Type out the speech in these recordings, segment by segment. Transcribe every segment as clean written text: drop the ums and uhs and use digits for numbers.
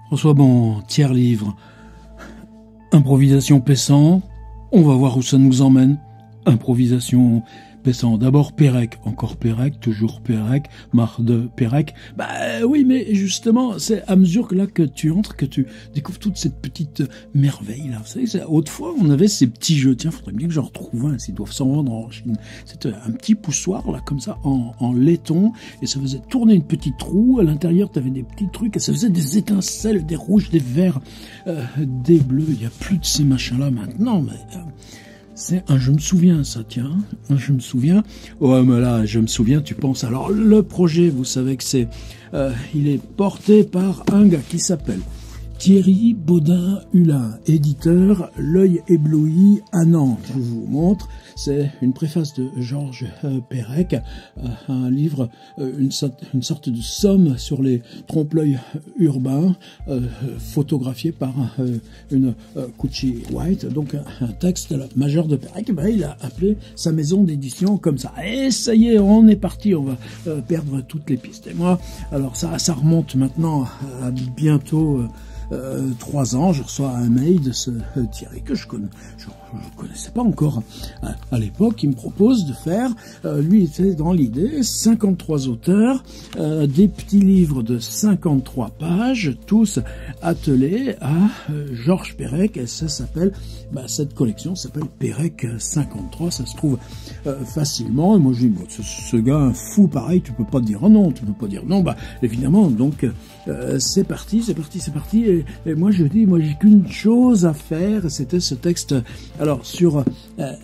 Reçois mon tiers livre. Improvisation Pessan. On va voir où ça nous emmène. Improvisation Pessan. D'abord Pérec, encore Pérec, toujours Pérec, marre de Pérec. Bah oui, mais justement, c'est à mesure que tu entres, que tu découvres toute cette petite merveille là. Vous savez, autrefois, on avait ces petits jeux. Tiens, faudrait bien que j'en retrouve un, s'ils doivent s'en vendre en Chine. C'était un petit poussoir là, comme ça, en laiton, et ça faisait tourner une petite roue. À l'intérieur, tu avais des petits trucs, et ça faisait des étincelles, des rouges, des verts, des bleus. Il n'y a plus de ces machins-là maintenant, mais... c'est un je me souviens, ça, tiens, un je me souviens. Ouais, mais là, je me souviens, tu penses. Alors, le projet, vous savez que c'est... il est porté par un gars qui s'appelle Thierry Baudin-Hulin, éditeur, L'œil ébloui à Nantes. Je vous montre, c'est une préface de Georges Perec, un livre, une sorte de somme sur les trompe-l'œil urbains, photographié par une Cucci White, donc un texte majeur de Perec. Ben, il a appelé sa maison d'édition comme ça. Et ça y est, on est parti, on va perdre toutes les pistes. Et moi, alors ça remonte maintenant à bientôt... 3 ans, je reçois un mail de ce Thierry que je connaissais pas encore à l'époque. Il me propose de faire, lui était dans l'idée, 53 auteurs, des petits livres de 53 pages, tous attelés à Georges Perec, et ça s'appelle, cette collection s'appelle Perec 53, ça se trouve facilement. Et moi je dis, ce gars un fou pareil, tu peux pas dire non, évidemment, donc c'est parti. Et moi je dis, j'ai qu'une chose à faire, c'était ce texte, alors sur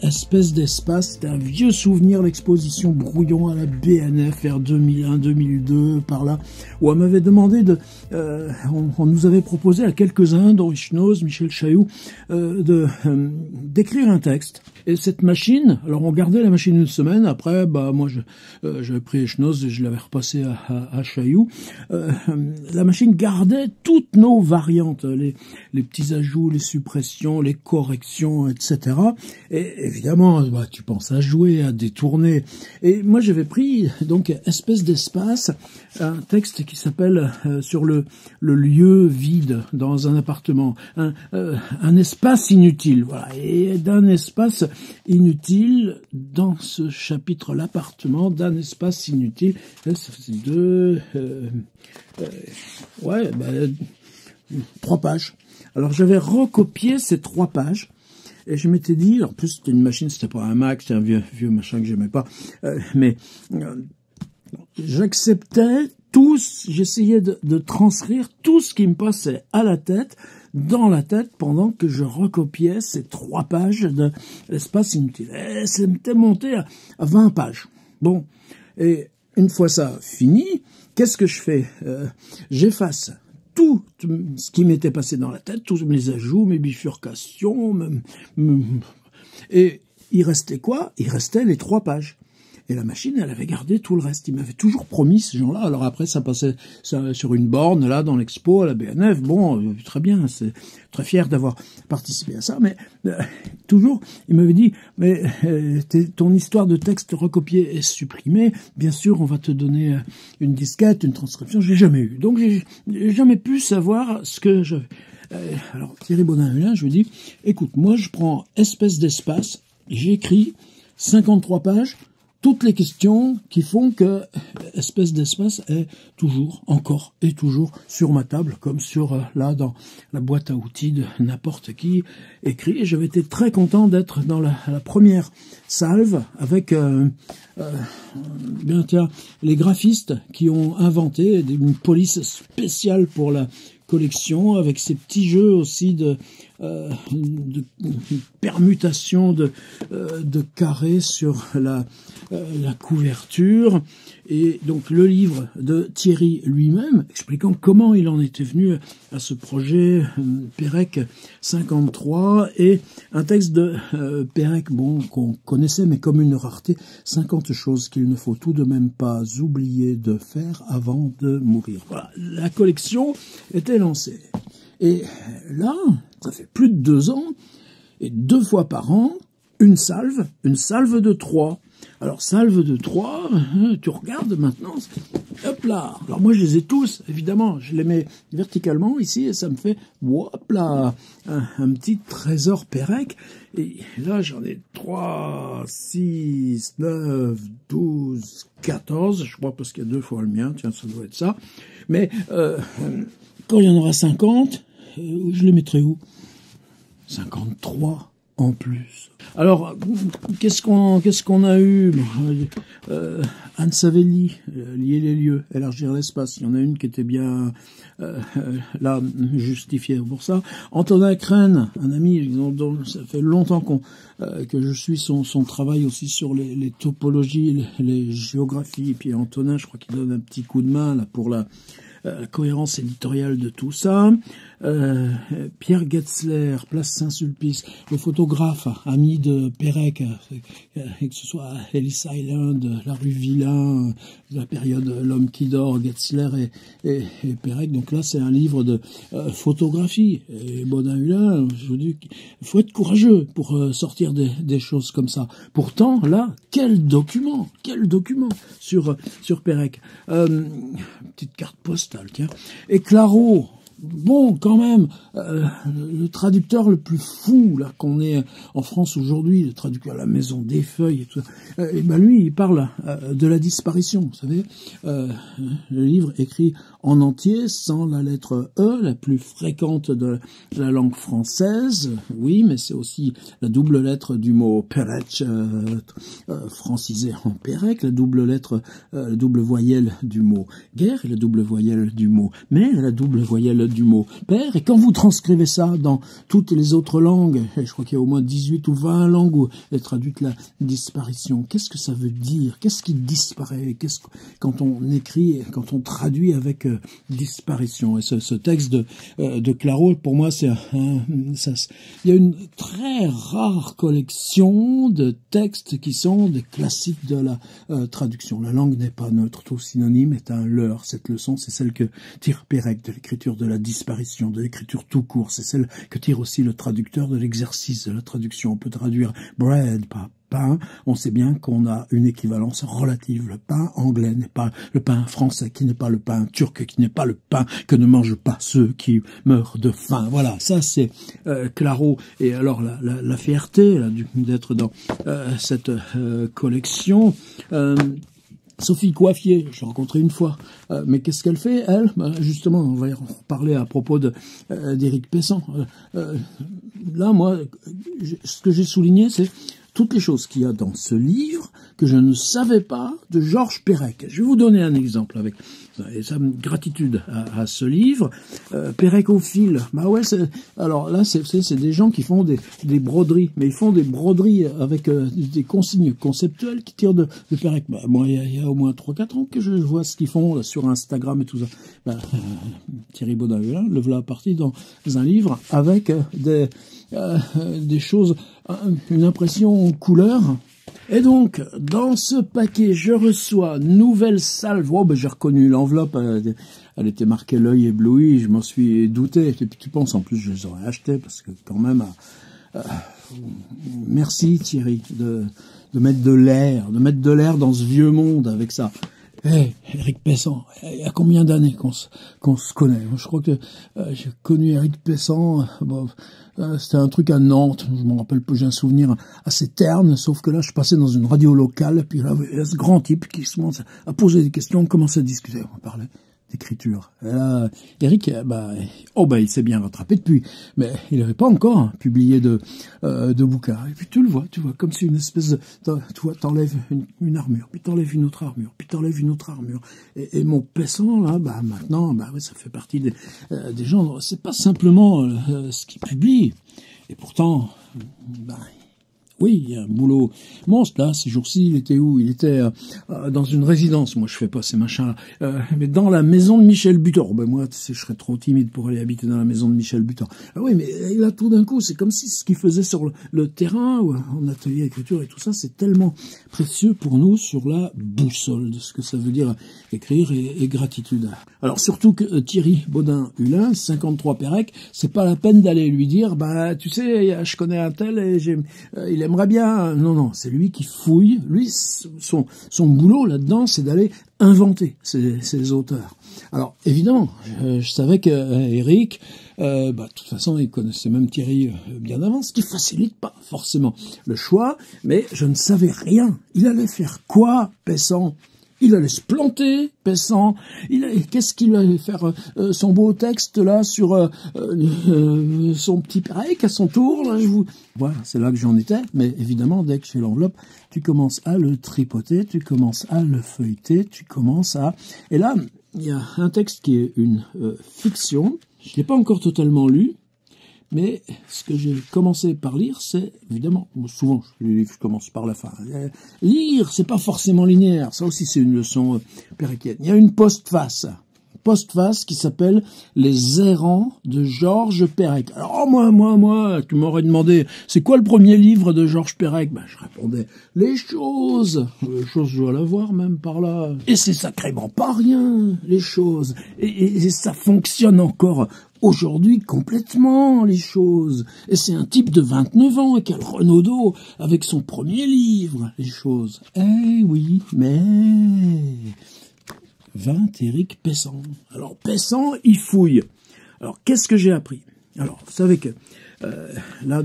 espèce d'espace, c'était un vieux souvenir, l'exposition Brouillon à la BNF vers 2001-2002, par là, où on m'avait demandé on nous avait proposé à quelques-uns, dont Schnoz, Michel Chailloux, d'écrire un texte. Et cette machine, alors on gardait la machine une semaine, après, moi j'avais pris Schnoz et je l'avais repassé à Chailloux. La machine gardait toutes nos variantes, les petits ajouts, les suppressions, les corrections, etc. Et évidemment, tu penses à jouer, à détourner. Et moi j'avais pris, donc, espèce d'espace, un texte qui s'appelle sur le lieu vide dans un appartement, un espace inutile, voilà. Et d'un espace inutile dans ce chapitre, l'appartement d'un espace inutile, ça faisait 3 pages. Alors j'avais recopié ces 3 pages. Et je m'étais dit, en plus c'était une machine, c'était pas un Mac, c'était un vieux machin que j'aimais pas, mais j'acceptais j'essayais de transcrire tout ce qui me passait à la tête, dans la tête, pendant que je recopiais ces 3 pages de l'espace inutile. Et c'était monté à 20 pages. Bon, et une fois ça fini, qu'est-ce que je fais? J'efface tout ce qui m'était passé dans la tête, tous mes ajouts, mes bifurcations, et il restait quoi? Il restait les 3 pages. Et la machine, elle avait gardé tout le reste. Il m'avait toujours promis, ces gens-là. Alors après, ça passait sur une borne, là, dans l'expo, à la BNF. Bon, très bien, c'est très fier d'avoir participé à ça. Mais toujours, il m'avait dit, mais ton histoire de texte recopié et supprimée, bien sûr, on va te donner une disquette, une transcription. Je l'ai jamais eu. Donc, j'ai jamais pu savoir ce que je... alors, Thierry Baudin-Hulin, je lui dis, écoute, moi, je prends espèce d'espace, j'écris 53 pages, toutes les questions qui font que espèce d'espace est toujours, encore et toujours sur ma table, comme là, dans la boîte à outils de n'importe qui écrit. Et j'avais été très content d'être dans la première salve avec, les graphistes qui ont inventé une police spéciale pour la collection, avec ces petits jeux aussi de permutation de carrés sur la couverture, et donc le livre de Thierry lui-même expliquant comment il en était venu à ce projet Perec 53, et un texte de Perec, qu'on connaissait mais comme une rareté, 50 choses qu'il ne faut tout de même pas oublier de faire avant de mourir. Voilà, la collection était lancée. Et là, ça fait plus de 2 ans, et 2 fois par an, une salve de 3. Alors, salve de Troie, tu regardes maintenant, hop là. Alors moi, je les ai tous, évidemment, je les mets verticalement ici et ça me fait, hop là, un petit trésor Pérec. Et là, j'en ai 3, 6, 9, 12, 14, je crois parce qu'il y a 2 fois le mien, tiens, ça doit être ça. Mais quand il y en aura 50, je les mettrai où? 53 en plus. Alors, qu'est-ce qu'on a eu? Anne Savelli, lier les lieux, élargir l'espace. Il y en a une qui était bien là justifiée pour ça. Antonin Crène, un ami dont ça fait longtemps que je suis son travail aussi sur les topologies, les géographies. Et puis Antonin, je crois qu'il donne un petit coup de main là pour la cohérence éditoriale de tout ça. Pierre Getzler, Place Saint-Sulpice, le photographe, ami de Pérec, que ce soit Ellis Island, la rue Villain, la période L'homme qui dort, Getzler et Pérec. Donc là, c'est un livre de photographie. Et Baudin-Hulin, je vous dis, il faut être courageux pour sortir des choses comme ça. Pourtant, là, quel document sur Pérec. Petite carte postale, tiens. Et Claro. Bon, quand même, le traducteur le plus fou là qu'on ait en France aujourd'hui, le traducteur à la Maison des Feuilles et tout ça, et ben lui, il parle de la disparition, vous savez, le livre écrit en entier, sans la lettre E, la plus fréquente de la langue française, oui, mais c'est aussi la double lettre du mot Pérec, francisé en Pérec, la double lettre, la double voyelle du mot guerre, et la double voyelle du mot mère, et la double voyelle du mot père, et quand vous transcrivez ça dans toutes les autres langues, et je crois qu'il y a au moins 18 ou 20 langues où est traduite la disparition, qu'est-ce que ça veut dire? Qu'est-ce qui disparaît? Quand on écrit, quand on traduit avec disparition? Et ce texte de Claro, pour moi, il y a une très rare collection de textes qui sont des classiques de la traduction. La langue n'est pas neutre, tout synonyme est un leurre. Cette leçon, c'est celle que tire Pérec de l'écriture de la disparition, de l'écriture tout court. C'est celle que tire aussi le traducteur de l'exercice de la traduction. On peut traduire bread, pas pain. On sait bien qu'on a une équivalence relative. Le pain anglais n'est pas le pain français, qui n'est pas le pain turc, qui n'est pas le pain que ne mangent pas ceux qui meurent de faim. Voilà, ça c'est Claro. Et alors la fierté d'être dans cette collection. Sophie Coiffier, je l'ai rencontrée une fois, mais qu'est-ce qu'elle fait, elle? Justement, on va y reparler à propos d'Éric Pessan. Là, moi, ce que j'ai souligné, c'est toutes les choses qu'il y a dans ce livre que je ne savais pas de Georges Perec. Je vais vous donner un exemple avec sa gratitude à ce livre. Perec au fil. Bah ouais, alors là, c'est des gens qui font des broderies, mais ils font des broderies avec des consignes conceptuelles qui tirent de Perec. Bah, moi, il y a au moins 3-4 ans que je vois ce qu'ils font là, sur Instagram et tout ça. Bah, Thierry Baudin-Hulin le voilà parti dans un livre avec des choses, une impression couleur. Et donc, dans ce paquet, je reçois nouvelle salve. Oh, ben, j'ai reconnu l'enveloppe, elle était marquée l'œil ébloui, je m'en suis douté. Et puis tu penses, en plus, je les aurais achetés, parce que quand même, merci Thierry de mettre de l'air dans ce vieux monde avec ça. Hey, Éric Pessan, il y a combien d'années qu'on se connaît? Je crois que j'ai connu Éric Pessan, c'était un truc à Nantes, je me rappelle pas, j'ai un souvenir assez terne, sauf que là je passais dans une radio locale, puis là il y a ce grand type qui se commence à poser des questions, on commence à discuter, on parlait d'écriture. Et là, Éric, il s'est bien rattrapé depuis, mais il n'avait pas encore publié de bouquin. Et puis tu vois, comme si une espèce de, tu vois, t'enlèves une armure, puis t'enlèves une autre armure, puis t'enlèves une autre armure. Et mon Pessan, là, maintenant, oui, ça fait partie des gens, c'est pas simplement ce qu'il publie. Et pourtant, oui, il y a un boulot monstre, là, ces jours-ci, il était où? Il était dans une résidence, moi je fais pas ces machins-là, mais dans la maison de Michel Butor. Ben moi, tu sais, je serais trop timide pour aller habiter dans la maison de Michel Butor. Ah oui, mais là, tout d'un coup, c'est comme si ce qu'il faisait sur le terrain, ou en atelier d'écriture et tout ça, c'est tellement précieux pour nous sur la boussole de ce que ça veut dire écrire et gratitude. Alors surtout que Thierry Baudin-Hulin, 53 Pérec, c'est pas la peine d'aller lui dire, tu sais, je connais un tel et il aime j'aimerais bien. Non, non, c'est lui qui fouille. Lui, son boulot là-dedans, c'est d'aller inventer ces auteurs. Alors, évidemment, je savais que Eric, de toute façon, il connaissait même Thierry bien avant, ce qui facilite pas forcément le choix, mais je ne savais rien. Il allait faire quoi, Pessan? Il allait se planter, Pessan. Qu'est-ce qu'il allait faire son beau texte là sur son petit Pérec à son tour là, Voilà, c'est là que j'en étais. Mais évidemment, dès que j'ai l'enveloppe, tu commences à le tripoter, tu commences à le feuilleter, tu commences à... Et là, il y a un texte qui est une fiction. Je l'ai pas encore totalement lu. Mais ce que j'ai commencé par lire, c'est, évidemment, souvent, je commence par la fin. Lire, c'est pas forcément linéaire. Ça aussi, c'est une leçon péréquienne. Il y a une postface qui s'appelle Les Errants de Georges Perec. Alors, moi, tu m'aurais demandé, c'est quoi le premier livre de Georges Perec? Je répondais, Les Choses. Les Choses, je dois la voir même par là. Et c'est sacrément pas rien, Les Choses. Et ça fonctionne encore aujourd'hui complètement, Les Choses. Et c'est un type de 29 ans, et quel Renaudot, avec son premier livre, Les Choses. Eh oui, mais... 20 Éric Pessan. Alors, Pessan, il fouille. Alors, qu'est-ce que j'ai appris? Alors, vous savez que là,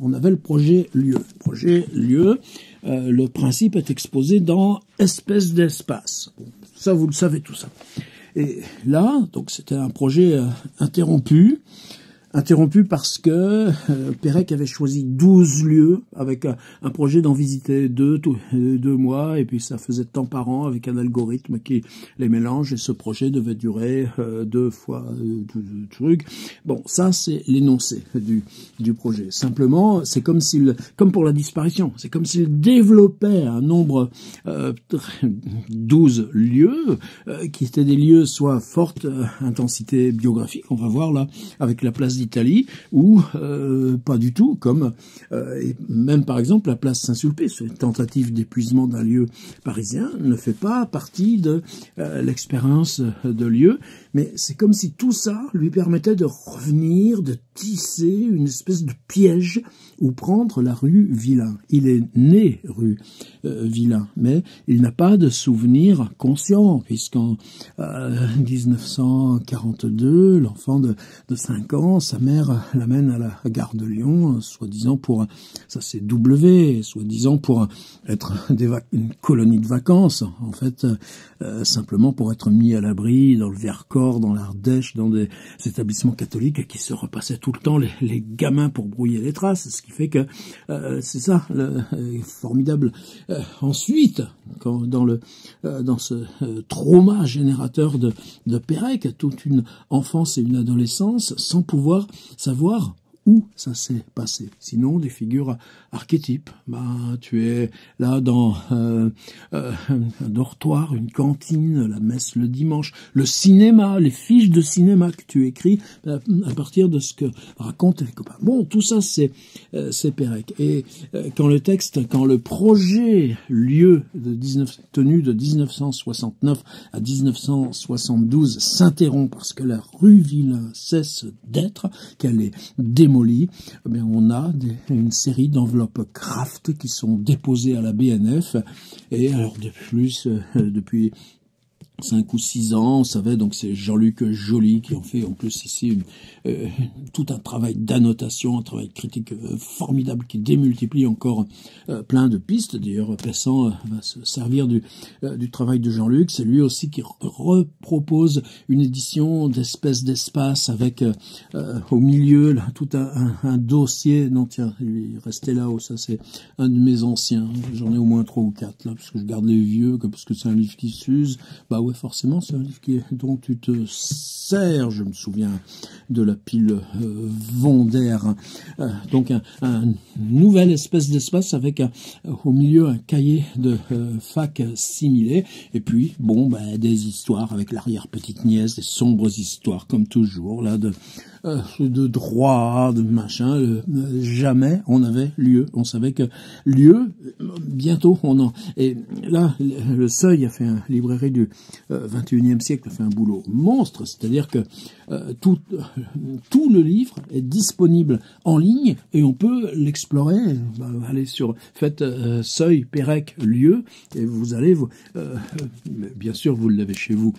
on avait le projet Lieu. Le principe est exposé dans Espèce d'espace. Bon, ça, vous le savez tout ça. Et là, donc, c'était un projet interrompu parce que Perec avait choisi 12 lieux avec un projet d'en visiter 2 mois, et puis ça faisait de temps par an avec un algorithme qui les mélange, et ce projet devait durer 2 fois 2 trucs. Bon, ça c'est l'énoncé du projet. Simplement, c'est comme pour la disparition, c'est comme s'il développait un nombre 12 lieux qui étaient des lieux soit forte intensité biographique, on va voir là avec la place d'Italie, ou pas du tout, comme et même par exemple la place Saint-Sulpice. Une tentative d'épuisement d'un lieu parisien ne fait pas partie de l'expérience de lieu, mais c'est comme si tout ça lui permettait de revenir, de tisser une espèce de piège ou prendre la rue Villain. Il est né rue Villain, mais il n'a pas de souvenir conscient, puisqu'en 1942, l'enfant de 5 ans, sa mère l'amène à la gare de Lyon, soi-disant soi-disant pour être une colonie de vacances, en fait, simplement pour être mis à l'abri dans le Vercors, dans l'Ardèche, dans des établissements catholiques qui se repassaient tout le temps les gamins pour brouiller les traces, ce qui fait que c'est ça, formidable. Ensuite, dans ce trauma générateur de Perec, toute une enfance et une adolescence sans pouvoir savoir où ça s'est passé. Sinon, des figures archétypes. Tu es là dans un dortoir, une cantine, la messe le dimanche, le cinéma, les fiches de cinéma que tu écris à partir de ce que racontent les copains. Bon, tout ça, c'est Perec. Et quand le projet Lieu tenu de 1969 à 1972 s'interrompt parce que la rue Villain cesse d'être, qu'elle est démolie, on a une série d'enveloppes Kraft qui sont déposées à la BNF. Et alors de plus, depuis 5 ou 6 ans, on savait, donc c'est Jean-Luc Joly qui en fait en plus ici tout un travail d'annotation, un travail critique formidable qui démultiplie encore plein de pistes. D'ailleurs, Pessan va se servir du travail de Jean-Luc. C'est lui aussi qui repropose une édition d'Espèce d'espace avec au milieu là, tout un dossier. Non tiens, il restait là-haut, ça c'est un de mes anciens. J'en ai au moins 3 ou 4 là, parce que je garde les vieux, parce que c'est un livre qui s'use. Ouais, forcément, c'est un livre dont tu te sers. Je me souviens de la pile Vondaire. Donc, un nouvelle espèce d'espace avec au milieu un cahier de fac similé. Et puis, des histoires avec l'arrière-petite-nièce, des sombres histoires, comme toujours, là, de droit, de machin. Jamais on avait lieu. On savait que lieu, bientôt on en... Et là, le Seuil a fait un librairie du 21e siècle, a fait un boulot monstre, c'est-à-dire que tout le livre est disponible en ligne et on peut l'explorer. Allez sur, faites Seuil, Pérec, lieu, et vous allez, bien sûr vous l'avez chez vous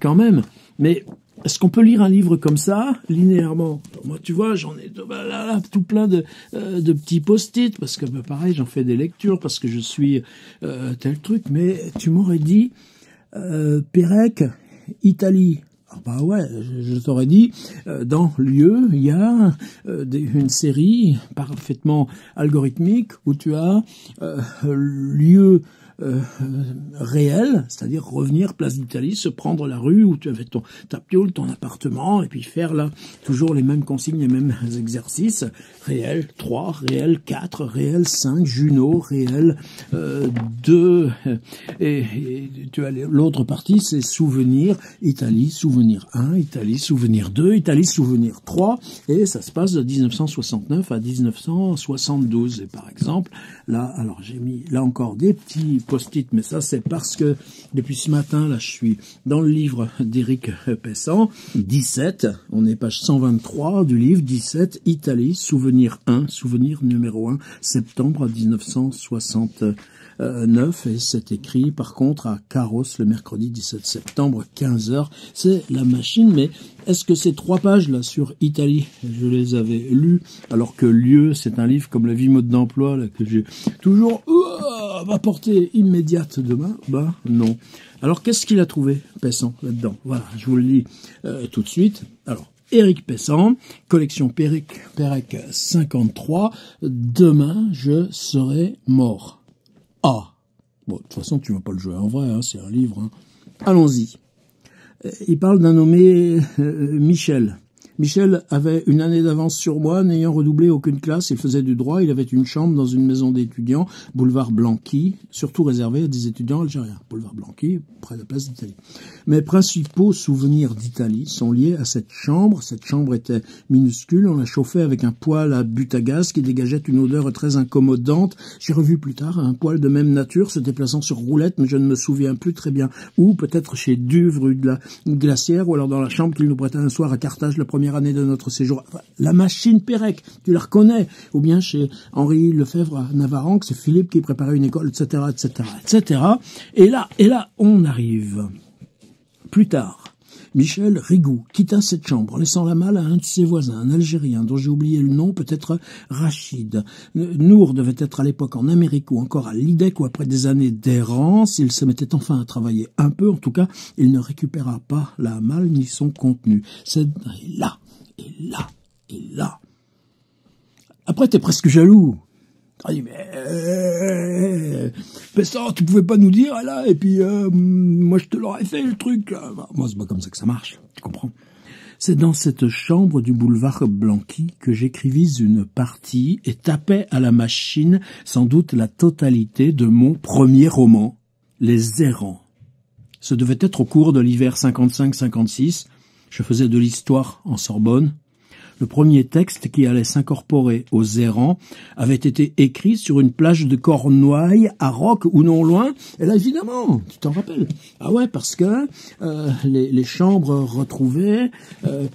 quand même, mais est-ce qu'on peut lire un livre comme ça, linéairement? Moi, tu vois, j'en ai là, tout plein de petits post-it, parce que pareil, j'en fais des lectures, parce que je suis tel truc, mais tu m'aurais dit Pérec, Italie. Ah bah ouais, je t'aurais dit, dans lieu, il y a une série parfaitement algorithmique où tu as lieu réel, c'est-à-dire revenir place d'Italie, se prendre la rue où tu avais ta piole, ton appartement, et puis faire là toujours les mêmes consignes, les mêmes exercices. Réel 3, réel 4, réel 5, Juno, réel 2, et tu as l'autre partie, c'est souvenir, Italie, souvenir 1, Italie, souvenir 2, Italie, souvenir 3, et ça se passe de 1969 à 1972. Et par exemple, là, alors j'ai mis là encore des petits post-it, mais ça c'est parce que depuis ce matin, là, je suis dans le livre d'Éric Pessan, 17, on est page 123 du livre, 17, Italie, souvenir 1, souvenir numéro 1, septembre 1969, et c'est écrit par contre à Carros le mercredi 17 septembre, 15h, c'est la machine, mais est-ce que ces 3 pages là sur Italie, je les avais lues, alors que lieu, c'est un livre comme La vie mode d'emploi, là, que j'ai toujours à portée immédiate demain? Bah non. Alors qu'est-ce qu'il a trouvé, Pessan, là-dedans? Voilà, je vous le lis tout de suite. Alors, Éric Pessan, collection Pérec 53, demain je serai mort. Ah, bon, de toute façon tu vas pas le jouer en vrai, hein, c'est un livre. Hein. Allons-y. Il parle d'un nommé Michel. Michel avait une année d'avance sur moi, n'ayant redoublé aucune classe, il faisait du droit, il avait une chambre dans une maison d'étudiants, boulevard Blanqui, surtout réservé à des étudiants algériens. Boulevard Blanqui, près de la place d'Italie. Mes principaux souvenirs d'Italie sont liés à cette chambre. Cette chambre était minuscule, on la chauffait avec un poêle à but à gaz qui dégageait une odeur très incommodante. J'ai revu plus tard un poêle de même nature se déplaçant sur roulette, mais je ne me souviens plus très bien où, peut-être chez Duve, rue de la Glacière, ou alors dans la chambre qu'il nous prêtait un soir à Carthage, la première année de notre séjour. Enfin, la machine Pérec, tu la reconnais, ou bien chez Henri Lefebvre à Navarangue, c'est Philippe qui préparait une école, etc., etc., etc. Et là, on arrive. Plus tard, Michel Rigoux quitta cette chambre, laissant la malle à un de ses voisins, un Algérien, dont j'ai oublié le nom, peut-être Rachid. Nour devait être à l'époque en Amérique ou encore à Lidec, où après des années d'errance, il se mettait enfin à travailler un peu. En tout cas, il ne récupéra pas la malle ni son contenu. C'est là, et là, et là. Après, t'es presque jaloux. Ah, mais Pessan, tu pouvais pas nous dire là, et puis moi je te l'aurais fait le truc. Bah, moi c'est pas comme ça que ça marche, tu comprends. C'est dans cette chambre du boulevard Blanqui que j'écrivis une partie et tapais à la machine sans doute la totalité de mon premier roman, Les Errants. Ce devait être au cours de l'hiver 55-56. Je faisais de l'histoire en Sorbonne. Le premier texte qui allait s'incorporer aux errants avait été écrit sur une plage de Cornouailles, à Roques ou non loin. Et là, évidemment, tu t'en rappelles. Ah ouais, parce que les chambres retrouvées,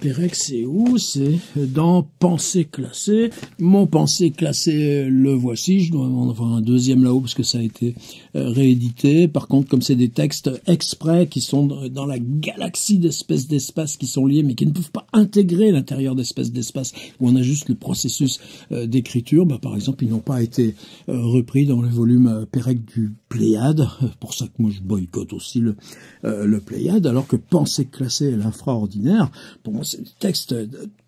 Pérec, c'est où? C'est dans Pensée classée. Mon Pensée classée, le voici. Je dois en avoir un deuxième là-haut parce que ça a été réédité. Par contre, comme c'est des textes exprès qui sont dans la galaxie d'espèces qui sont liés, mais qui ne peuvent pas intégrer l'intérieur d'espèces d'espace où on a juste le processus d'écriture, bah, par exemple, ils n'ont pas été repris dans le volume Pérec du Pléiade. Pour ça que moi je boycotte aussi le Pléiade, alors que Pensée classée et l'infraordinaire, pour moi c'est un texte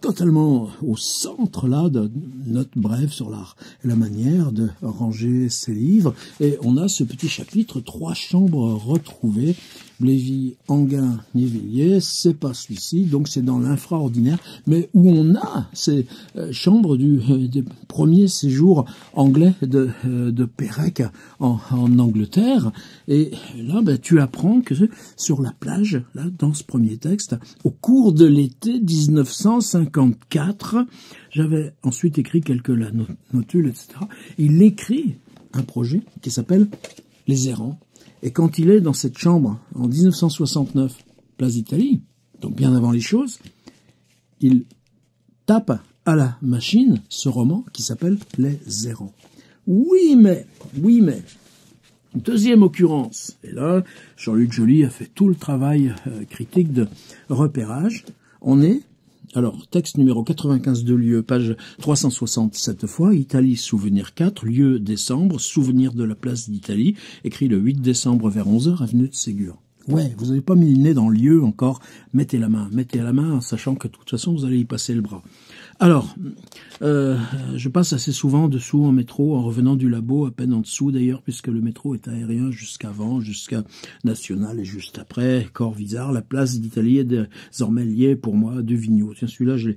totalement au centre là de notes brèves sur l'art et la manière de ranger ses livres. Et on a ce petit chapitre, 3 chambres retrouvées. Blévy, Enghien, Nivilliers, c'est pas celui-ci, donc c'est dans l'infraordinaire, mais où on a ces chambres des premiers séjours anglais de Pérec en Angleterre. Angleterre. Et là, ben, tu apprends que sur la plage, là, dans ce premier texte, au cours de l'été 1954, j'avais ensuite écrit quelques notules, etc. Il écrit un projet qui s'appelle Les Errants. Et quand il est dans cette chambre, en 1969, place d'Italie, donc bien avant les choses, il tape à la machine ce roman qui s'appelle Les Errants. Oui, mais, deuxième occurrence. Et là, Jean-Luc Joly a fait tout le travail critique de repérage. On est, alors, texte numéro 95 de lieu, page 360 cette fois, Italie, souvenir 4, lieu décembre, souvenir de la place d'Italie, écrit le 8 décembre vers 11h, avenue de Ségur. Ouais, vous n'avez pas mis le nez dans le lieu encore, mettez la main en sachant que de toute façon vous allez y passer le bras. Alors, je passe assez souvent dessous en métro, en revenant du labo, à peine en dessous d'ailleurs, puisque le métro est aérien jusqu'avant, jusqu'à National et juste après, Corvisart. La place d'Italie est désormais liée pour moi à Devigno. Tiens, celui-là, je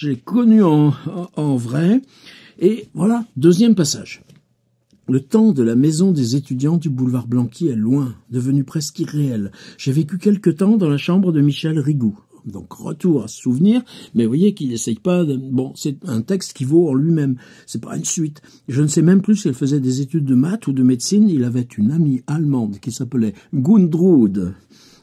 l'ai connu en vrai. Et voilà, deuxième passage. Le temps de la maison des étudiants du boulevard Blanqui est loin, devenu presque irréel. J'ai vécu quelque temps dans la chambre de Michel Rigou. Donc retour à ce souvenir, mais vous voyez qu'il n'essaye pas de... Bon, c'est un texte qui vaut en lui-même, c'est pas une suite. Je ne sais même plus s'il faisait des études de maths ou de médecine. Il avait une amie allemande qui s'appelait Gundrude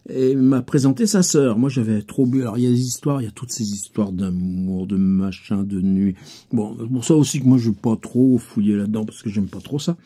et m'a présenté sa sœur. Moi j'avais trop bu, alors il y a des histoires, il y a toutes ces histoires d'amour, de machin, de nuit. Bon, pour ça aussi que moi je vais pas trop fouiller là-dedans parce que j'aime pas trop ça.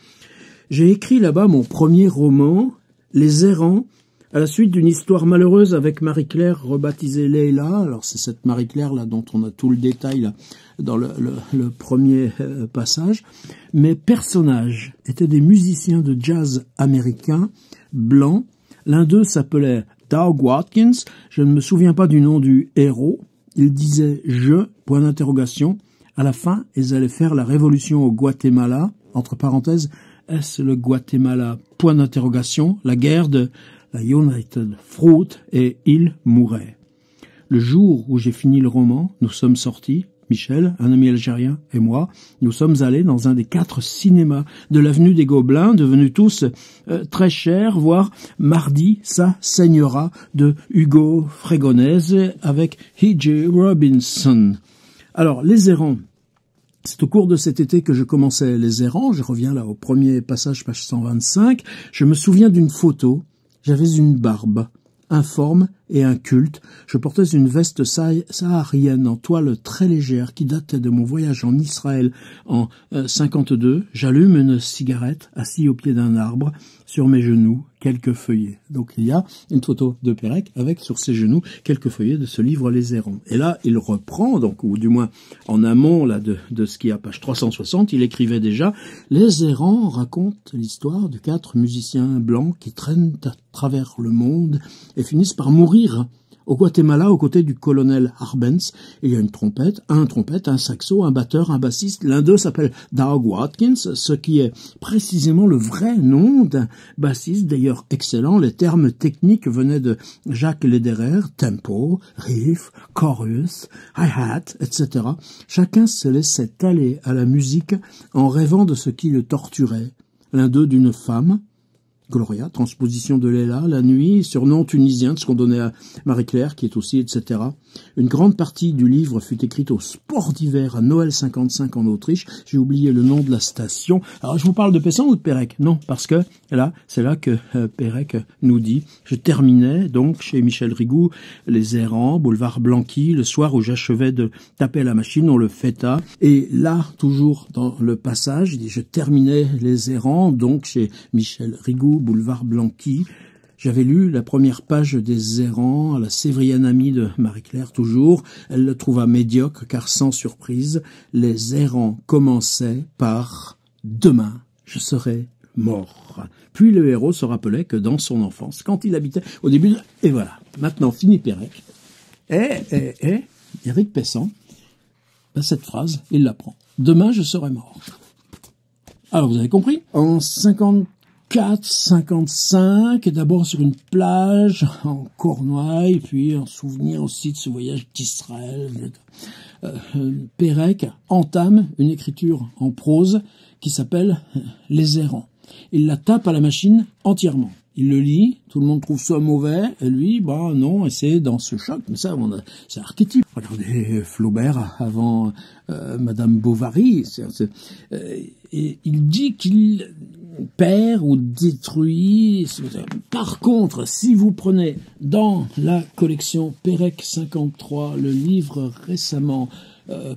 J'ai écrit là-bas mon premier roman, Les Errants, à la suite d'une histoire malheureuse avec Marie-Claire, rebaptisée Leila. Alors c'est cette Marie-Claire là dont on a tout le détail là dans le premier passage. Mes personnages étaient des musiciens de jazz américains, blancs. L'un d'eux s'appelait Doug Watkins. Je ne me souviens pas du nom du héros. Il disait « je », point d'interrogation. À la fin, ils allaient faire la révolution au Guatemala. Entre parenthèses, est-ce le Guatemala, point d'interrogation, la guerre de la United Fruit, et il mourait. Le jour où j'ai fini le roman, nous sommes sortis, Michel, un ami algérien et moi, nous sommes allés dans un des 4 cinémas de l'avenue des Gobelins, devenus tous très chers, voire Mardi, ça saignera de Hugo Fregonese avec E.J. Robinson. Alors, Les Errants. C'est au cours de cet été que je commençais Les Errants. Je reviens là au premier passage, page 125. Je me souviens d'une photo. J'avais une barbe, informe et inculte. Je portais une veste saharienne en toile très légère qui datait de mon voyage en Israël en 52. J'allume une cigarette, assis au pied d'un arbre, sur mes genoux, quelques feuillets. Donc il y a une photo de Pérec avec sur ses genoux quelques feuillets de ce livre Les Errants. Et là, il reprend, donc ou du moins en amont là de ce qui est à page 360, il écrivait déjà « Les Errants racontent l'histoire de 4 musiciens blancs qui traînent à travers le monde et finissent par mourir au Guatemala, aux côtés du colonel Arbenz. Il y a une trompette, un saxo, un batteur, un bassiste. L'un d'eux s'appelle Doug Watkins, ce qui est précisément le vrai nom d'un bassiste, d'ailleurs excellent. Les termes techniques venaient de Jacques Lederer, tempo, riff, chorus, hi-hat, etc. Chacun se laissait aller à la musique en rêvant de ce qui le torturait. L'un d'eux d'une femme, Gloria, transposition de Leila, la nuit, surnom tunisien de ce qu'on donnait à Marie-Claire, qui est aussi, etc. Une grande partie du livre fut écrite au sport d'hiver à Noël 55 en Autriche. J'ai oublié le nom de la station. Alors, je vous parle de Pessan ou de Pérec? Non, parce que là, c'est là que Pérec nous dit. Je terminais donc chez Michel Rigou, Les Errants, boulevard Blanqui, le soir où j'achevais de taper à la machine, on le fêta. Et là, toujours dans le passage, il dit, je terminais Les Errants, donc chez Michel Rigou, boulevard Blanqui. J'avais lu la première page des Errants à la sévrienne amie de Marie-Claire, toujours. Elle le trouva médiocre, car sans surprise, Les Errants commençaient par « Demain, je serai mort ». Puis le héros se rappelait que dans son enfance, quand il habitait au début... Et voilà, maintenant, fini Pérec. Éric Pessan, cette phrase, il l'apprend. « Demain, je serai mort ». Alors, vous avez compris? En 55, d'abord sur une plage en Cornouailles, puis un souvenir aussi de ce voyage d'Israël. Pérec entame une écriture en prose qui s'appelle Les Errants. il la tape à la machine entièrement. Il le lit, tout le monde trouve ça mauvais, et lui, bah non, et c'est dans ce choc, mais ça, c'est archétype. Regardez Flaubert avant Madame Bovary, et il dit qu'il perd ou détruit. Par contre, si vous prenez dans la collection Perec 53, le livre récemment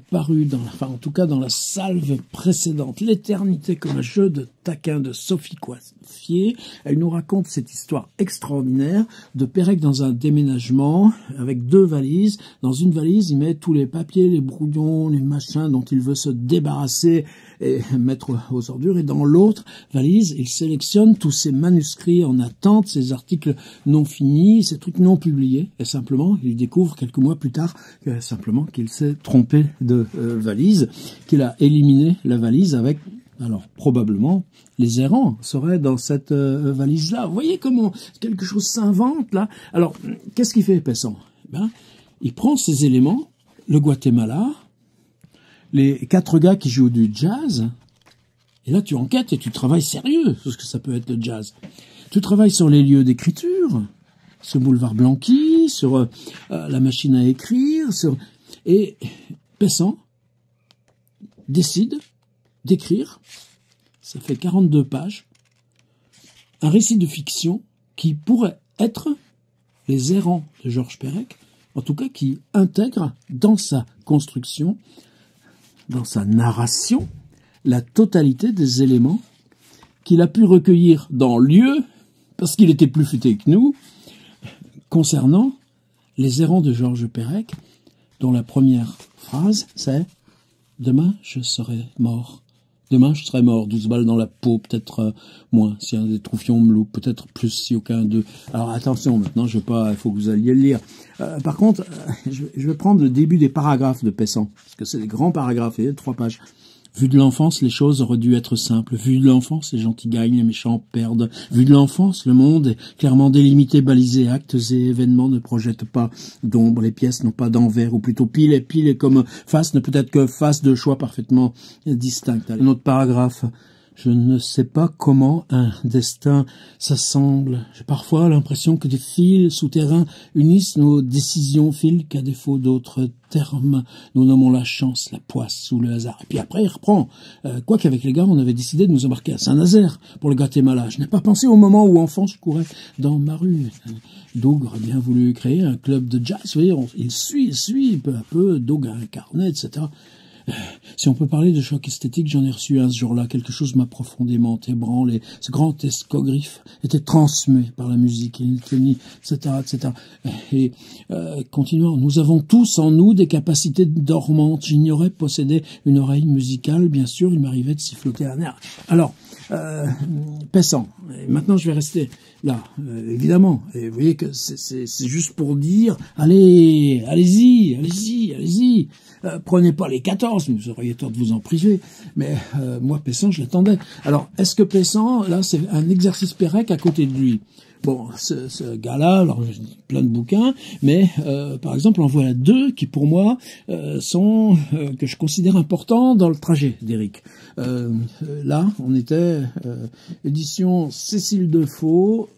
paru en tout cas dans la salve précédente, L'éternité comme un jeu de taquin de Sophie Coiffier, elle nous raconte cette histoire extraordinaire de Perec dans un déménagement avec 2 valises. Dans une valise, il met tous les papiers, les brouillons, les machins dont il veut se débarrasser et mettre aux ordures, et dans l'autre valise, il sélectionne tous ces manuscrits en attente, ces articles non finis, ces trucs non publiés, et simplement, il découvre quelques mois plus tard simplement qu'il s'est trompé de valise, qu'il a éliminé la valise avec, alors probablement, les errants seraient dans cette valise-là. Vous voyez comment quelque chose s'invente là. Alors, qu'est-ce qu'il fait, Pessan? Il prend ces éléments, le Guatemala, les 4 gars qui jouent du jazz, et là tu enquêtes et tu travailles sérieux sur ce que ça peut être le jazz. Tu travailles sur les lieux d'écriture, sur Boulevard Blanqui, sur la machine à écrire, et Pessan décide d'écrire, ça fait 42 pages, un récit de fiction qui pourrait être Les errants de Georges Perec, en tout cas qui intègre dans sa construction, dans sa narration, la totalité des éléments qu'il a pu recueillir dans lieu, parce qu'il était plus futé que nous, concernant les errants de Georges Perec, dont la première phrase, c'est « Demain, je serai mort. Demain, je serai mort. 12 balles dans la peau, peut-être moins, si un des troufions me loupe, peut-être plus si aucun d'eux. » Alors attention, maintenant, il faut que vous alliez le lire. Par contre, je vais prendre le début des paragraphes de Pessan, parce que c'est des grands paragraphes, il y a 3 pages. Vu de l'enfance, les choses auraient dû être simples. Vu de l'enfance, les gentils gagnent, les méchants perdent. Vu de l'enfance, le monde est clairement délimité, balisé. Actes et événements ne projettent pas d'ombre. Les pièces n'ont pas d'envers, ou plutôt pile et pile, et comme face ne peut être que face de choix parfaitement distincts. Un autre paragraphe. Je ne sais pas comment un destin s'assemble. J'ai parfois l'impression que des fils souterrains unissent nos décisions, fils qu'à défaut d'autres termes, nous nommons la chance, la poisse ou le hasard. Et puis après, il reprend. Quoique avec les gars, on avait décidé de nous embarquer à Saint-Nazaire pour le Guatemala. Je n'ai pas pensé au moment où, enfant, je courais dans ma rue. Doug aurait bien voulu créer un club de jazz. Vous voyez, il suit peu à peu. Doug a un carnet, etc. Si on peut parler de choc esthétique, j'en ai reçu un ce jour-là. Quelque chose m'a profondément ébranlé. Ce grand escogriffe était transmué par la musique, il était mis, etc., etc. Et continuons. Nous avons tous en nous des capacités dormantes. J'ignorais posséder une oreille musicale. Bien sûr, il m'arrivait de siffloter un air. Alors, Pessan. Et maintenant, je vais rester là, évidemment. Et vous voyez que c'est juste pour dire, allez-y. Prenez pas les 14, vous auriez tort de vous en priver. Mais moi, Pessan, je l'attendais. Alors, est-ce que Pessan, là, c'est un exercice Perec à côté de lui? Bon, ce gars-là, alors j'ai plein de bouquins, mais par exemple, en voilà 2 qui, pour moi, sont que je considère importants dans le trajet d'Éric. Là, on était édition Cécile Defaux.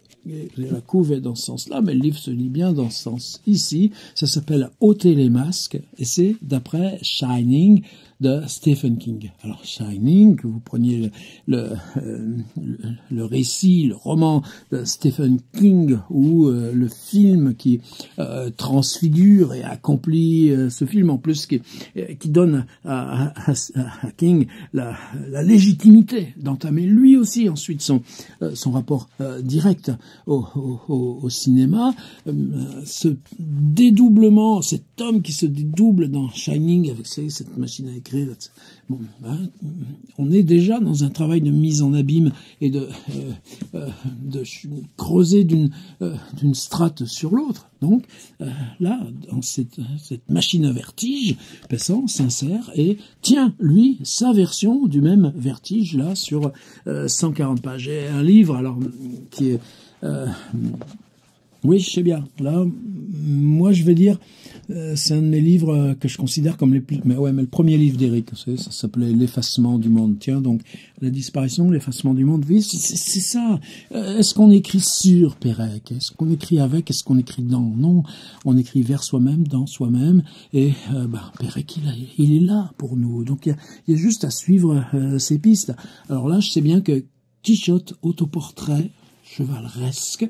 La couve est dans ce sens-là, mais le livre se lit bien dans ce sens ici. Ça s'appelle Ôter les masques, et c'est d'après Shining de Stephen King. Alors Shining, que vous preniez le récit, le roman de Stephen King, ou le film qui transfigure et accomplit ce film en plus qui donne à King la légitimité d'entamer lui aussi ensuite son rapport direct au cinéma. Ce dédoublement, cet homme qui se dédouble dans Shining avec cette machine à écrire, bon, on est déjà dans un travail de mise en abîme et de creuser d'une strate sur l'autre. Donc là, dans cette machine à vertige, Pessan s'insère et tient, lui, sa version du même vertige, là, sur 140 pages. Et un livre, alors, qui est Oui, je sais bien. Là, moi, je vais dire, c'est un de mes livres que je considère comme les plus... Mais le premier livre d'Éric, ça s'appelait L'effacement du monde. Tiens, donc, la disparition, l'effacement du monde. Oui, c'est ça. Est-ce qu'on écrit sur Pérec? Est-ce qu'on écrit avec? Est-ce qu'on écrit dans? Non, on écrit vers soi-même, dans soi-même. Et Pérec, il est là pour nous. Donc, il y a juste à suivre ces pistes. Alors là, je sais bien que Quichotte, autoportrait chevaleresque,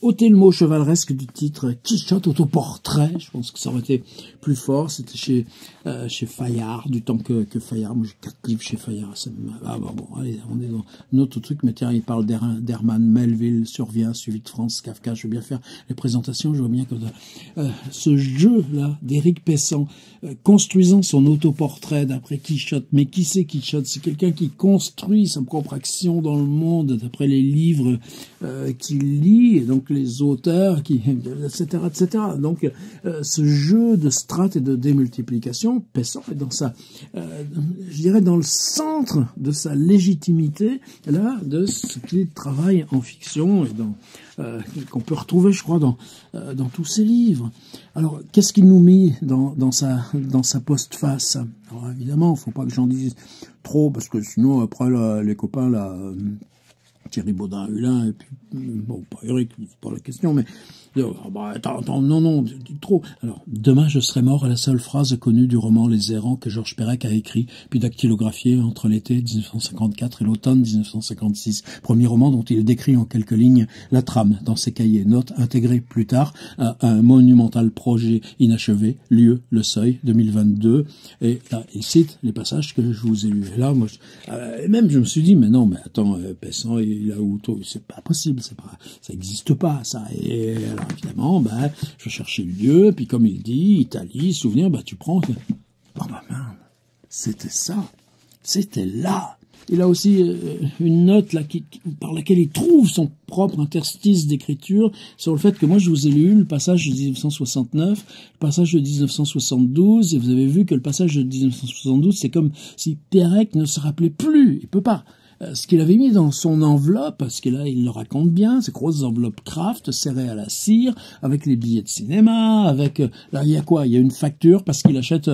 ôtez le mot chevaleresque du titre Quichotte autoportrait, je pense que ça aurait été plus fort. C'était chez Fayard, du temps que Fayard. Moi, j'ai 4 livres chez Fayard. Bon, allez, on est dans un autre truc, mais tiens, il parle d'Hermann Melville, survient, suivi de Franz Kafka. Je veux bien faire les présentations, je vois bien que ce jeu-là d'Éric Pessan, construisant son autoportrait d'après Quichotte. Mais qui c'est Quichotte? C'est quelqu'un qui construit sa propre action dans le monde d'après les livres qu'il lit, et donc les auteurs, etc., etc. Donc, ce jeu de strates et de démultiplication, Pessan est dans je dirais dans le centre de sa légitimité, là, de ce qu'il travaille en fiction et qu'on peut retrouver, je crois, dans tous ses livres. Alors, qu'est-ce qu'il nous met dans sa postface? Alors, évidemment, il ne faut pas que j'en dise trop, parce que sinon, après, les copains, là, Thierry Baudin-Hulin, et puis, bon, pas Eric, c'est pas la question, mais, attends, non, dis trop. Alors, demain je serai mort est la seule phrase connue du roman Les Errants que Georges Perec a écrit, puis dactylographié entre l'été 1954 et l'automne 1956. Premier roman dont il décrit en quelques lignes la trame dans ses cahiers. Note intégrée plus tard à un monumental projet inachevé, lieu, Le Seuil, 2022. Et là, il cite les passages que je vous ai lus. Et là, moi, je me suis dit, mais attends, Pessan, il a auto, c'est pas possible, ça existe pas, ça. Et alors, évidemment, je cherchais le lieu, puis comme il dit, Italie, souvenir, tu prends. Merde, c'était ça, c'était là. Il a aussi une note là par laquelle il trouve son propre interstice d'écriture sur le fait que moi je vous ai lu le passage de 1969, le passage de 1972, et vous avez vu que le passage de 1972, c'est comme si Pérec ne se rappelait plus, il peut pas. Ce qu'il avait mis dans son enveloppe, parce que là, il le raconte bien, ces grosses enveloppes Kraft serrées à la cire, avec les billets de cinéma, avec... là, il y a quoi? Il y a une facture parce qu'il achète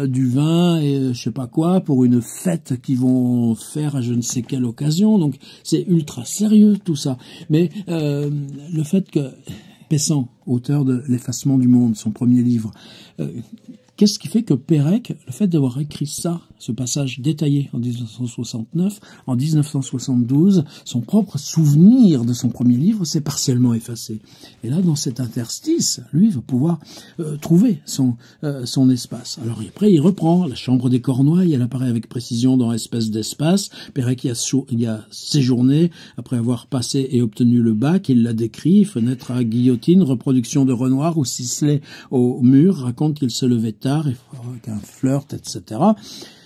du vin et je sais pas quoi pour une fête qu'ils vont faire à je ne sais quelle occasion. Donc, c'est ultra sérieux, tout ça. Mais le fait que Pessan, auteur de L'effacement du monde, son premier livre... qu'est-ce qui fait que Pérec, le fait d'avoir écrit ça, ce passage détaillé en 1969, en 1972, son propre souvenir de son premier livre s'est partiellement effacé. Et là, dans cet interstice, lui va pouvoir trouver son espace. Alors après, il reprend la chambre des Cornouailles, elle apparaît avec précision dans Espèce d'espace. Pérec y a séjourné, après avoir passé et obtenu le bac, il l'a décrit, fenêtre à guillotine, reproduction de Renoir ou Sisley au mur, raconte qu'il se levait tard, avec un flirt, etc.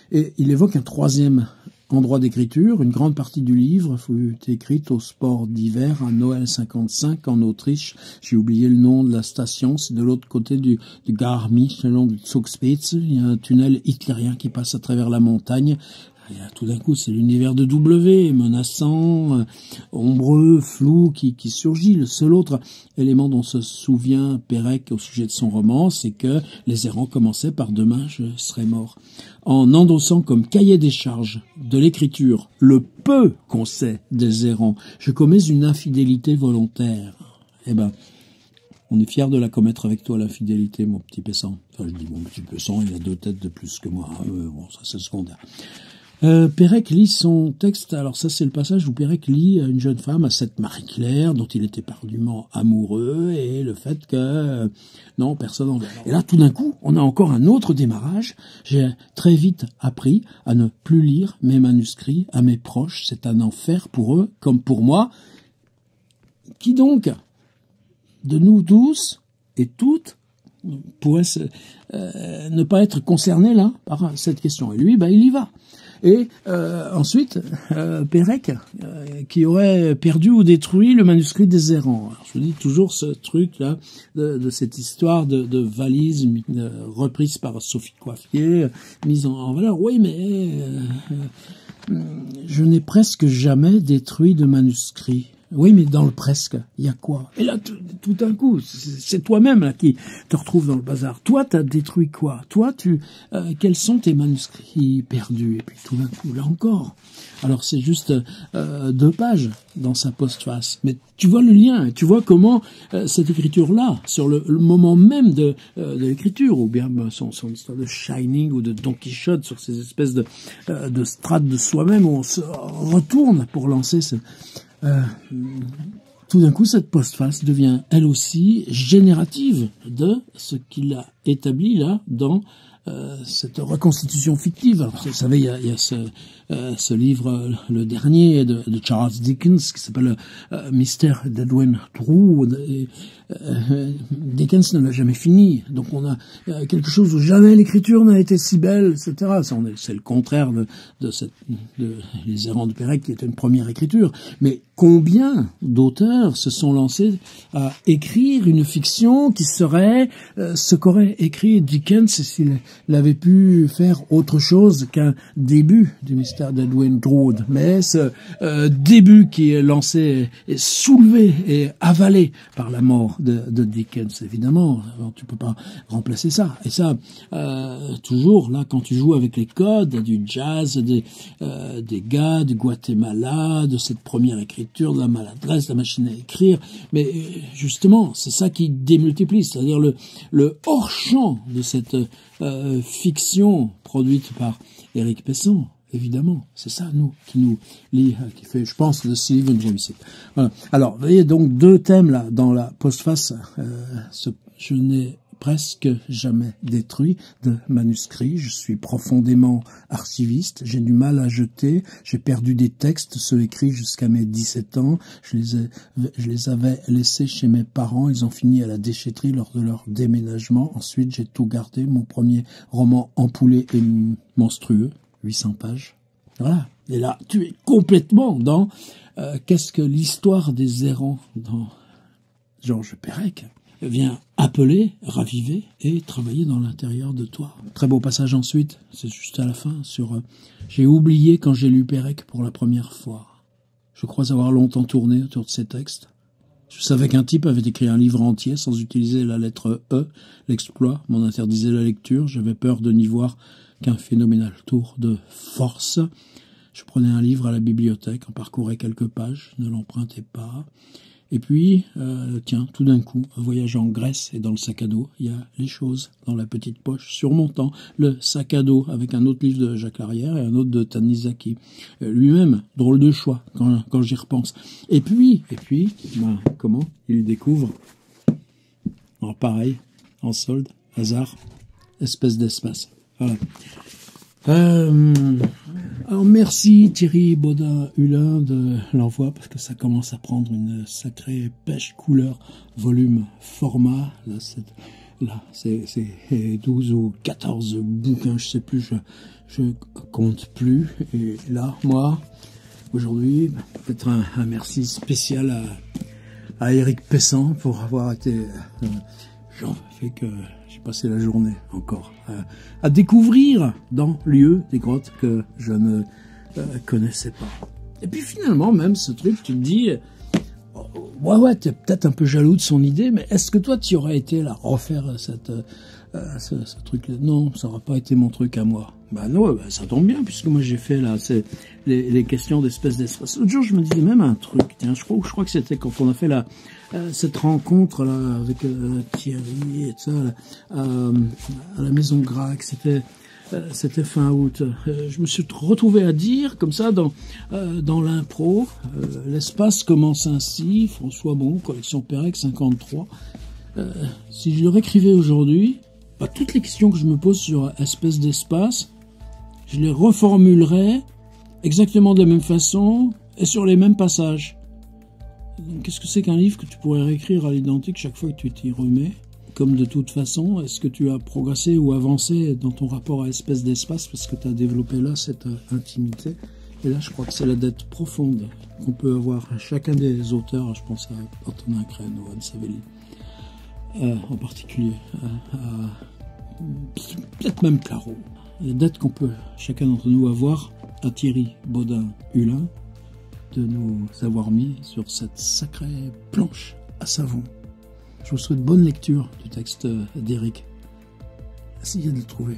Et il évoque un troisième endroit d'écriture. Une grande partie du livre fut écrite au sport d'hiver à Noël 55 en Autriche. J'ai oublié le nom de la station. C'est de l'autre côté du Garmisch, le long du Zugspitze. Il y a un tunnel hitlérien qui passe à travers la montagne. Et tout d'un coup, c'est l'univers de W, menaçant, ombreux, flou, qui surgit. Le seul autre élément dont se souvient Pérec au sujet de son roman, c'est que Les Errants commençaient par « Demain, je serai mort ». En endossant comme cahier des charges de l'écriture le peu qu'on sait des errants, je commets une infidélité volontaire. On est fiers de la commettre avec toi, l'infidélité, mon petit Pessan. Enfin, je dis mon petit Pessan, il a 2 têtes de plus que moi. Ça c'est secondaire. Pérec lit son texte, alors ça c'est le passage où Pérec lit à une jeune femme, à cette Marie-Claire, dont il était éperdument amoureux, et le fait que, non, personne en veut. Et là, tout d'un coup, on a encore un autre démarrage. J'ai très vite appris à ne plus lire mes manuscrits à mes proches. C'est un enfer pour eux, comme pour moi. Qui donc, de nous tous et toutes, pourrait ne pas être concerné là par cette question. Et lui, il y va. Et ensuite, Pérec, qui aurait perdu ou détruit le manuscrit des Errants. Alors, je vous dis toujours ce truc-là, de cette histoire de valise reprise par Sophie Coiffier, mise en valeur. Oui, mais je n'ai presque jamais détruit de manuscrit. Oui, mais dans le presque, il y a quoi? Et là, tout d'un coup, c'est toi-même là qui te retrouves dans le bazar. Toi, t'as détruit quoi? Toi, quels sont tes manuscrits perdus? Et puis tout d'un coup, là encore. Alors c'est juste 2 pages dans sa postface, mais tu vois le lien, tu vois comment cette écriture-là, sur le moment même de l'écriture, ou bien son histoire de Shining ou de Don Quichotte, sur ces espèces de strates de soi-même où on se retourne pour lancer tout d'un coup, cette postface devient elle aussi générative de ce qu'il a établi là dans cette reconstitution fictive. Alors, vous savez, il y a ce livre, le dernier de Charles Dickens, qui s'appelle Mystère d'Edwin Drood. Dickens ne l'a jamais fini. Donc on a quelque chose où jamais l'écriture n'a été si belle, etc. C'est le contraire de Les Errants de Perec, qui était une première écriture. Mais combien d'auteurs se sont lancés à écrire une fiction qui serait ce qu'aurait écrit Dickens s'il avait pu faire autre chose qu'un début du Mystère d'Edwin Drood. Mais ce début qui est lancé est soulevé et avalé par la mort de Dickens, évidemment. Alors, tu peux pas remplacer ça. Et ça, toujours, là, quand tu joues avec les codes du jazz, des gars du Guatemala, de cette première écriture, de la maladresse, de la machine à écrire, mais justement, c'est ça qui démultiplie, c'est-à-dire le hors-champ de cette fiction produite par Éric Pesson. Évidemment, c'est ça, qui nous lie, qui fait, je pense, le Sullivan Jamieson. Voilà. Alors, vous voyez donc 2 thèmes là dans la postface. Je n'ai presque jamais détruit de manuscrits. Je suis profondément archiviste. J'ai du mal à jeter. J'ai perdu des textes, ceux écrits jusqu'à mes 17 ans. Je les avais laissés chez mes parents. Ils ont fini à la déchetterie lors de leur déménagement. Ensuite, j'ai tout gardé. Mon premier roman empoulé et monstrueux. 800 pages. Voilà. Et là, tu es complètement dans qu'est-ce que l'histoire des errants dans Georges Perec vient appeler, raviver et travailler dans l'intérieur de toi. Très beau passage ensuite, c'est juste à la fin, sur j'ai oublié quand j'ai lu Perec pour la première fois. Je crois avoir longtemps tourné autour de ces textes. Je savais qu'un type avait écrit un livre entier sans utiliser la lettre E. L'exploit m'en interdisait la lecture. J'avais peur de n'y voir qu'un phénoménal tour de force. Je prenais un livre à la bibliothèque, en parcourais quelques pages, ne l'empruntais pas. Et puis, tiens, tout d'un coup, un voyage en Grèce et dans le sac à dos, il y a les choses dans la petite poche, surmontant le sac à dos avec un autre livre de Jacques Larrière et un autre de Tanizaki. Lui-même, drôle de choix quand j'y repense. Et puis, comment il découvre, alors pareil, en solde, hasard, espèce d'espace. Voilà. Alors merci Thierry Baudin-Hulin de l'envoi, parce que ça commence à prendre une sacrée pêche couleur, volume, format. Là, c'est 12 ou 14 bouquins, je sais plus, je compte plus. Et là, moi, aujourd'hui, peut-être un merci spécial à Éric Pessan pour avoir été fait que j'ai passé la journée encore à découvrir dans lieu des grottes que je ne connaissais pas. Et puis finalement, même ce truc, tu te dis, ouais, t'es peut-être un peu jaloux de son idée, mais est-ce que toi, tu aurais été là refaire ce truc-là? Non, ça n'aura pas été mon truc à moi. Bah non, ça tombe bien, puisque moi j'ai fait là, c'est les questions d'espèce d'espace. L'autre jour, je me disais même un truc, tiens, je crois que c'était quand on a fait cette rencontre là avec Thierry et ça, à la Maison Grac, c'était fin août. Je me suis retrouvé à dire, comme ça, dans l'impro, l'espace commence ainsi, François Bon, collection Perec 53. Si je le réécrivais aujourd'hui, toutes les questions que je me pose sur espèce d'espace, je les reformulerais exactement de la même façon et sur les mêmes passages. Qu'est-ce que c'est qu'un livre que tu pourrais réécrire à l'identique chaque fois que tu t'y remets? Comme de toute façon, est-ce que tu as progressé ou avancé dans ton rapport à espèce d'espace parce que tu as développé là cette intimité? Et là, je crois que c'est la dette profonde qu'on peut avoir à chacun des auteurs. Je pense à Antonin Crène ou Anne Savelli, en particulier, peut-être même Claro. La dette qu'on peut chacun d'entre nous avoir à Thierry Baudin-Hulin, de nous avoir mis sur cette sacrée planche à savon. Je vous souhaite bonne lecture du texte d'Éric. Essayez de le trouver.